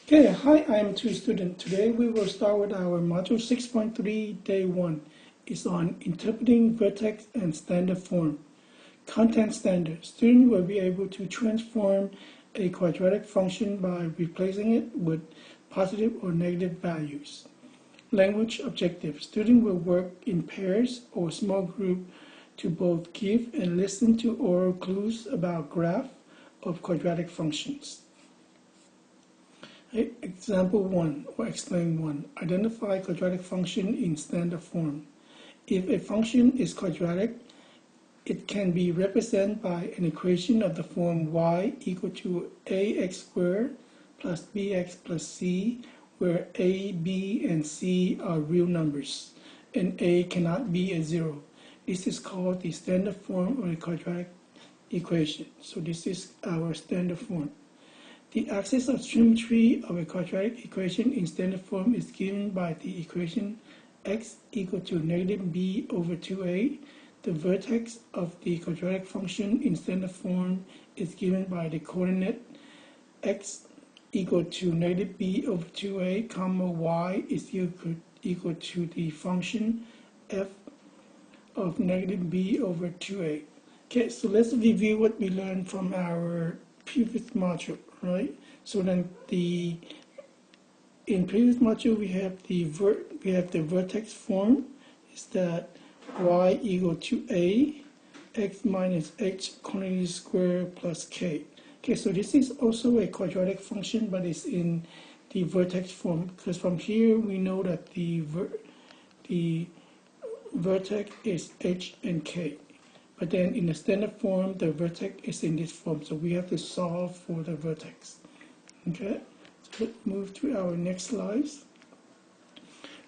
Okay, hi, IM2 student. Today we will start with our module 6.3, day 1. It's on interpreting vertex and standard form. Content standard. Student will be able to transform a quadratic function by replacing it with positive or negative values. Language objective. Student will work in pairs or small group to both give and listen to oral clues about graph of quadratic functions. Example 1 or explain 1. Identify quadratic function in standard form. If a function is quadratic, it can be represented by an equation of the form y equal to ax squared plus bx plus c, where a, b, and c are real numbers, and a cannot be a zero. This is called the standard form of a quadratic equation. So this is our standard form. The axis of symmetry of a quadratic equation in standard form is given by the equation x equal to negative b over 2a. The vertex of the quadratic function in standard form is given by the coordinate x equal to negative b over 2a, comma y is equal to the function f of negative b over 2a. Okay, so let's review what we learned from our previous module, right? So then in previous module we have the vertex form is that y equal to a x minus h quantity squared plus k. Okay, so this is also a quadratic function, but it's in the vertex form, because from here we know that the vertex is h and k. But then in the standard form, the vertex is in this form, so we have to solve for the vertex. Okay, so let's move to our next slides.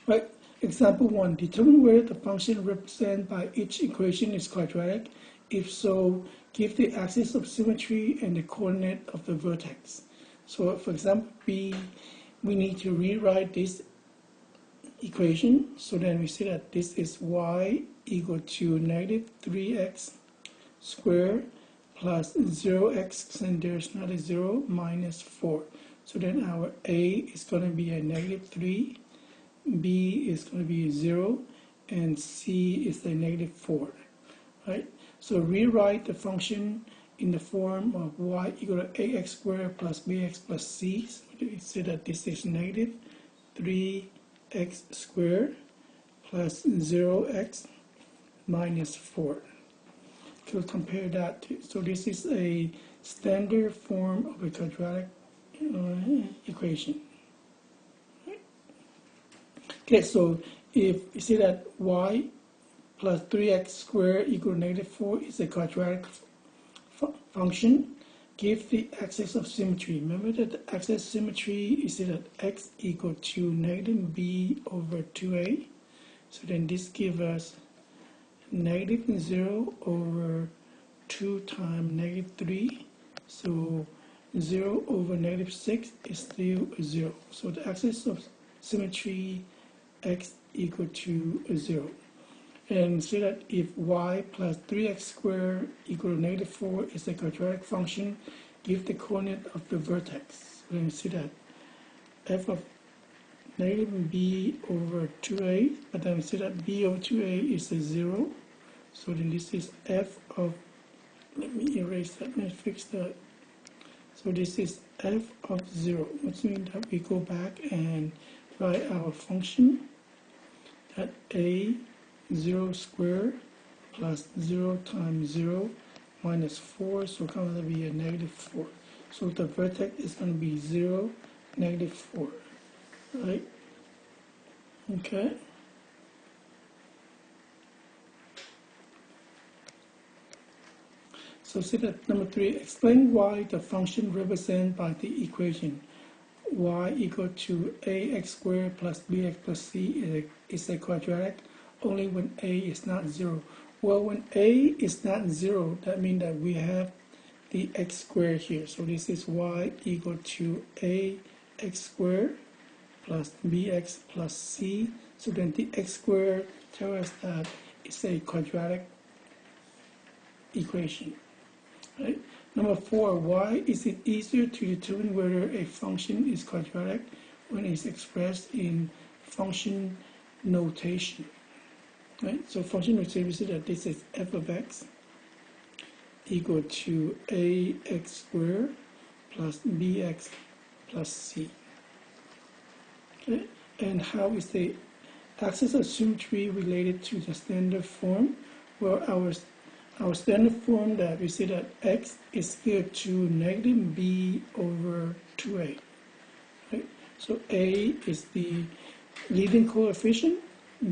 Right, example 1. Determine whether the function represented by each equation is quadratic. If so, give the axis of symmetry and the coordinate of the vertex. So for example, we need to rewrite this equation, so then we see that this is y equal to negative 3x squared plus 0x, and there's not a 0, minus 4. So then our a is going to be a negative 3, b is going to be a 0, and c is a negative 4. Right? So rewrite the function in the form of y equal to ax squared plus bx plus c. So we see that this is negative 3x squared plus 0x minus 4. To compare that to, so this is a standard form of a quadratic equation. Okay, so if you see that y plus 3x squared equal negative 4 is a quadratic function, give the axis of symmetry. Remember that the axis of symmetry is that x equal to negative b over 2a. So then this gives us negative 0 over 2 times negative 3. So 0 over negative 6 is still a 0. So the axis of symmetry x equal to a 0. And see that if y plus 3x squared equal to negative 4 is a quadratic function, give the coordinate of the vertex. So then we see that f of negative b over 2a, but then we see that b over 2a is a 0. So then this is f of, let me erase that, let me fix that. So this is f of 0, which means that we go back and write our function that a 0 squared plus 0 times 0 minus 4, so it's going to be a negative 4. So the vertex is going to be 0, negative 4, right? Okay. So see that number 3, explain why the function represented by the equation y equal to ax squared plus bx plus c is a quadratic only when a is not 0. Well, when a is not 0, that means that we have the x squared here. So this is y equal to ax squared plus bx plus c. So then the x squared tells us that it's a quadratic equation. Right? Number 4, why is it easier to determine whether a function is quadratic when it's expressed in function notation? Right? So function notation, we see that this is f of x equal to ax squared plus bx plus c. Okay? And how is the axis of symmetry related to the standard form? Well, our standard form that we see that x is equal to negative b over 2a. Right? So a is the leading coefficient,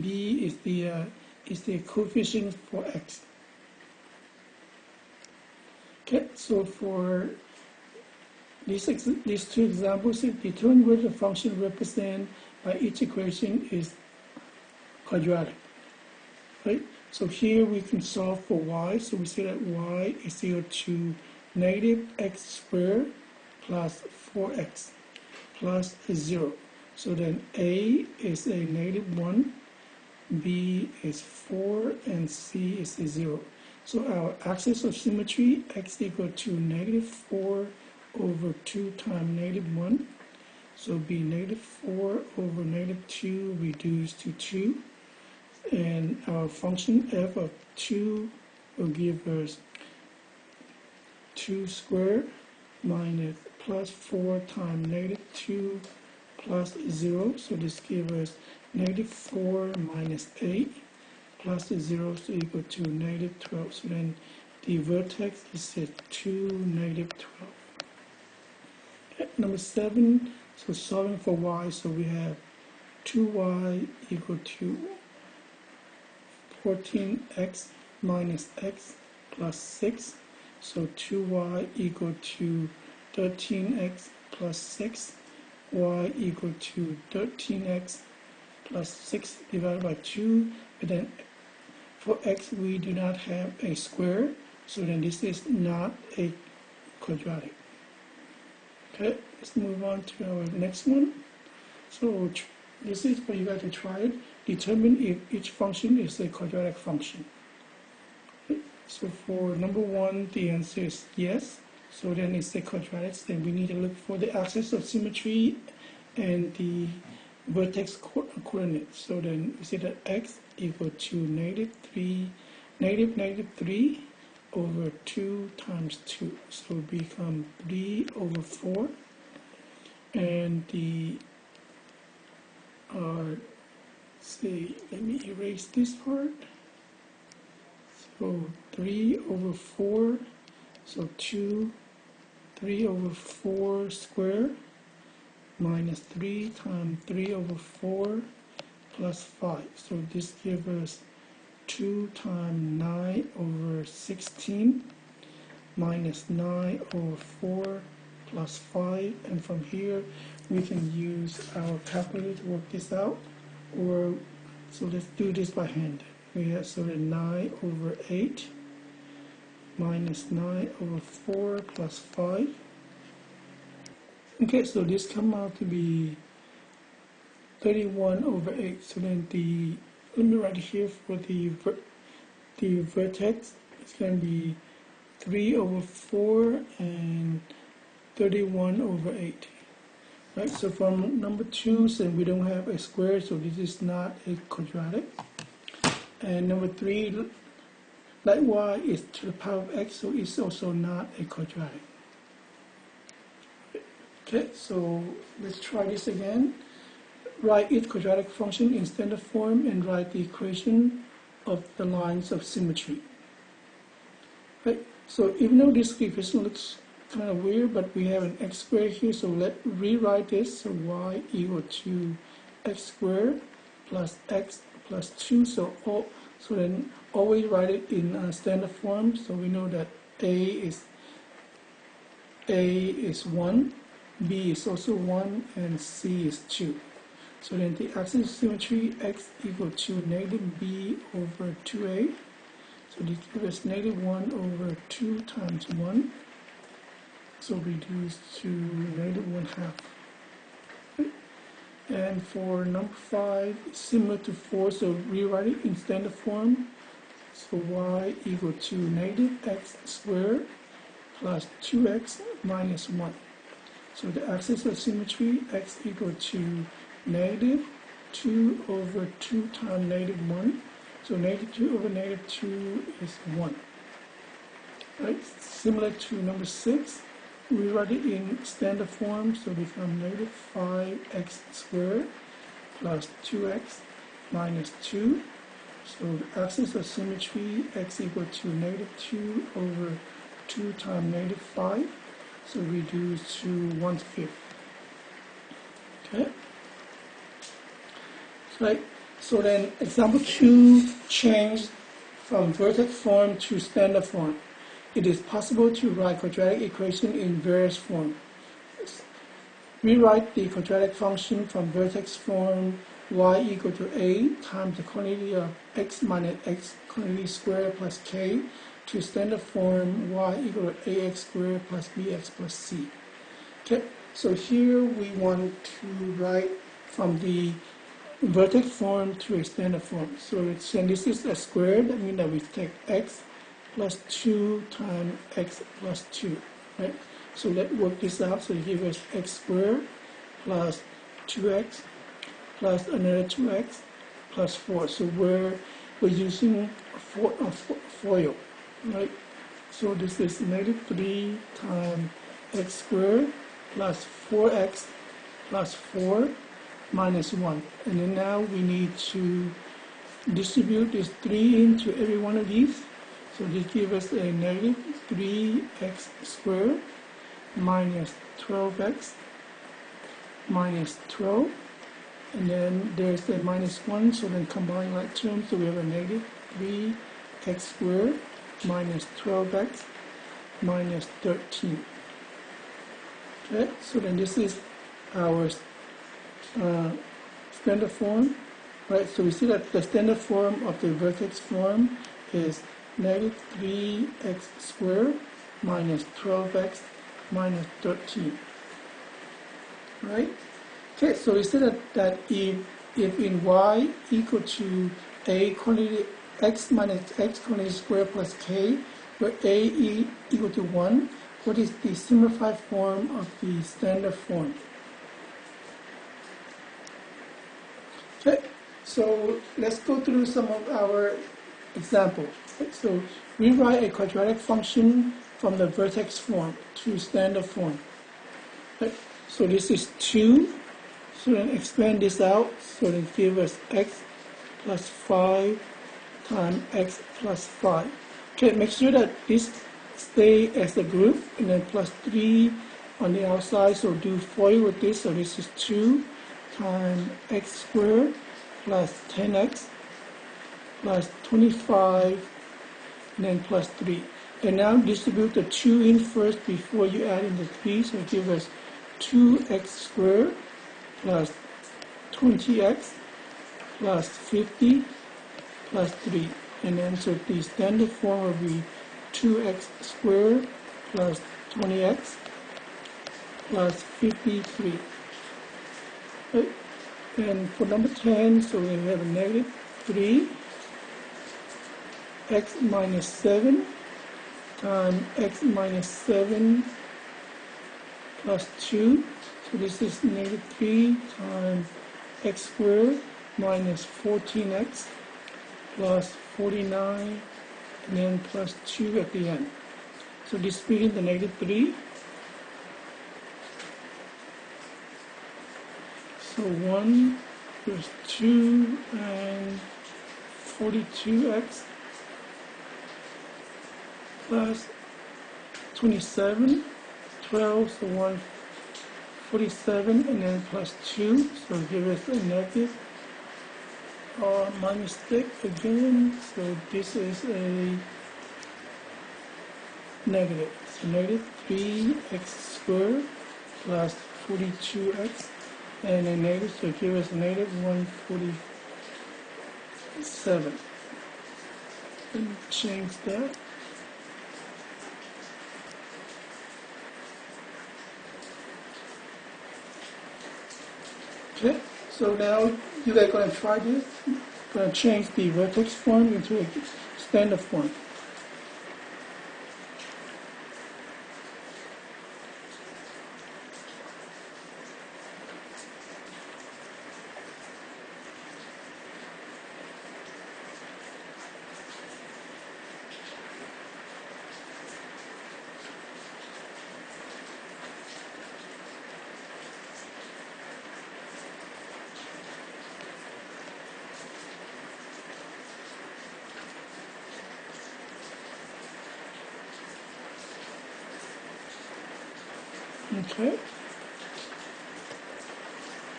b is the coefficient for x. Okay, so for these two examples, determine whether the function represented by each equation is quadratic. Right? So here we can solve for y. So we say that y is equal to negative x squared plus 4x plus 0. So then a is a negative 1, b is 4, and c is a 0. So our axis of symmetry, x equal to negative 4 over 2 times negative 1. So be negative 4 over negative 2 reduced to 2. And our function f of 2 will give us 2 squared minus plus 4 times negative 2 plus 0. So this gives us negative 4 minus 8 plus 0 so equal to negative 12. So then the vertex is at 2, negative 12. At number 7, so solving for y, so we have 2y equal to 14x minus x plus 6. So 2y equal to 13x plus 6. Y equal to 13x plus 6 divided by 2. But then for x we do not have a square. So then this is not a quadratic. Okay, let's move on to our next one. So this is for you guys to try it. Determine if each function is a quadratic function. Okay. So for number 1, the answer is yes. So then it's a quadratic. Then we need to look for the axis of symmetry and the vertex coordinates. So then we say that x equal to negative 3 over 2 times 2. So it becomes 3 over 4. And the let me erase this part. So 3 over 4, so 3 over 4 squared minus 3 times 3 over 4 plus 5. So this gives us 2 times 9 over 16 minus 9 over 4 plus 5. And from here we can use our calculator to work this out. Or so let's do this by hand. We have so that 9 over 8 minus 9 over 4 plus 5. Okay, so this comes out to be 31 over 8. So then let me write here for the vertex. It's going to be 3 over 4 and 31 over 8. Right, so from number 2, since we don't have a square, so this is not a quadratic. And number 3, like y is to the power of x, so it's also not a quadratic. Okay, so let's try this again. Write each quadratic function in standard form and write the equation of the lines of symmetry. Right, so even though this equation looks kind of weird, but we have an x squared here, so let's rewrite this. So y equal to x squared plus x plus 2. So then always write it in standard form. So we know that a is 1, b is also 1, and c is 2. So then the axis of symmetry, x equal to negative b over 2a. So this gives us negative 1 over 2 times 1. So reduced to negative 1/2. And for number 5, it's similar to 4, so rewrite it in standard form. So y equal to negative x squared plus 2x minus 1. So the axis of symmetry, x equal to negative 2 over 2 times negative 1. So negative 2 over negative 2 is 1. Right? Similar to number 6, we write it in standard form, so we become negative 5x squared plus 2x minus 2. So the axis of symmetry, x equal to negative 2 over 2 times negative 5. So reduce to 1/5. Okay? Right. So then example 2 change from vertex form to standard form. It is possible to write quadratic equation in various forms. Rewrite the quadratic function from vertex form y equal to a times the quantity of x minus x quantity squared plus k to standard form y equal to ax squared plus bx plus c. Okay, so here we want to write from the vertex form to a standard form. So since this is a square, that means that we take x plus 2 times x plus 2, right? So let's work this out. So it gives us x squared plus 2x plus another 2x plus 4. So we're using a FOIL, right? So this is negative 3 times x squared plus 4x plus 4 minus 1. And then now we need to distribute this 3 into every one of these. So this gives us a negative 3x squared minus 12x minus 12. And then there's the minus 1, so then combine like terms, so we have a negative 3x squared minus 12x minus 13. Okay, so then this is our standard form, right? So we see that the standard form of the vertex form is negative 3x squared minus 12x minus 13, right? Okay, so we see that if in y equal to a quantity x minus x quantity squared plus k, where a equal to 1, what is the simplified form of the standard form? Okay, so let's go through some of our examples. So we write a quadratic function from the vertex form to standard form. Okay, so this is 2. So then expand this out. So then give us x plus 5 times x plus 5. Okay, make sure that this stay as a group, and then plus 3 on the outside. So do FOIL with this. So this is 2 times x squared plus 10x plus 25, and then plus 3. And now distribute the 2 in first before you add in the 3. So give us 2x squared plus 20x plus 50 plus 3. And then so the standard form will be 2x squared plus 20x plus 53. Right? And for number 10, so we have a negative 3 x minus 7 times x minus 7 plus 2. So this is negative 3 times x squared minus 14x plus 49, and then plus 2 at the end. So disputing the negative 3. So 1 plus 2 and 42x plus 27, 12, so 147, and then plus 2, so give us a negative, my mistake again, so this is a negative, so negative 3x squared plus 42x, and a negative, so give us a negative 147. Let me change that. Okay, so now you guys are going to try this. Going to change the vertex form into a standard form. Okay.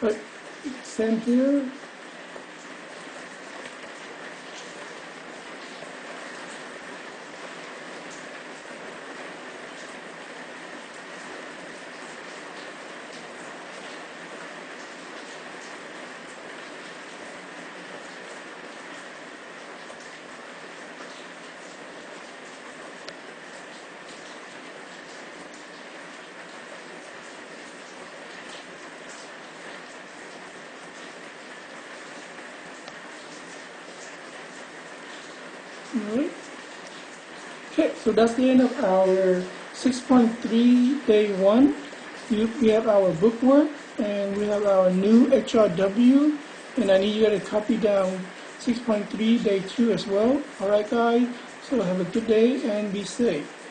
Right. Same here. Alright. Okay, so that's the end of our 6.3 day 1. We have our bookwork and we have our new HRW, and I need you to copy down 6.3 day 2 as well. Alright guys, so have a good day and be safe.